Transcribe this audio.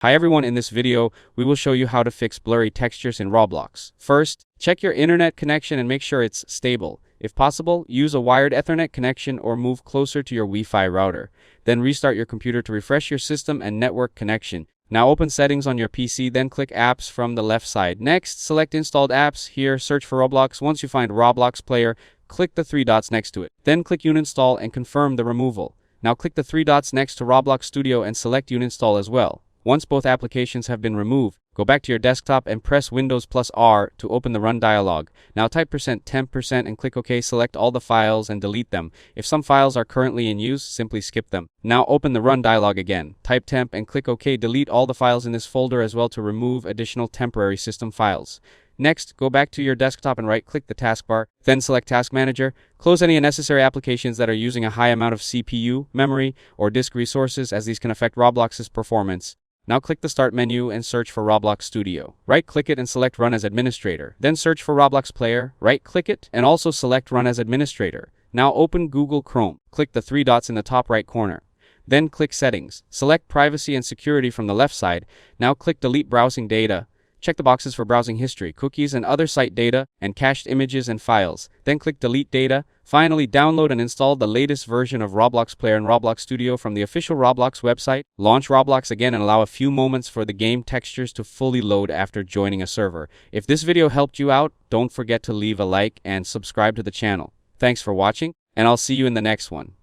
Hi everyone, in this video, we will show you how to fix blurry textures in Roblox. First, check your internet connection and make sure it's stable. If possible, use a wired Ethernet connection or move closer to your Wi-Fi router. Then restart your computer to refresh your system and network connection. Now open settings on your PC, then click apps from the left side. Next, select installed apps. Here, search for Roblox. Once you find Roblox player, click the three dots next to it. Then click uninstall and confirm the removal. Now click the three dots next to Roblox Studio and select uninstall as well. Once both applications have been removed, go back to your desktop and press Windows plus R to open the Run dialog. Now type %temp% and click OK. Select all the files and delete them. If some files are currently in use, simply skip them. Now open the Run dialog again. Type temp and click OK. Delete all the files in this folder as well to remove additional temporary system files. Next, go back to your desktop and right-click the taskbar, then select Task Manager. Close any unnecessary applications that are using a high amount of CPU, memory, or disk resources, as these can affect Roblox's performance. Now click the Start menu and search for Roblox Studio. Right-click it and select Run as Administrator. Then search for Roblox Player, right-click it, and also select Run as Administrator. Now open Google Chrome. Click the three dots in the top right corner. Then click Settings. Select Privacy and Security from the left side. Now click Delete Browsing Data. Check the boxes for browsing history, cookies and other site data, and cached images and files. Then click Delete Data. Finally, download and install the latest version of Roblox Player and Roblox Studio from the official Roblox website. Launch Roblox again and allow a few moments for the game textures to fully load after joining a server. If this video helped you out, don't forget to leave a like and subscribe to the channel. Thanks for watching, and I'll see you in the next one.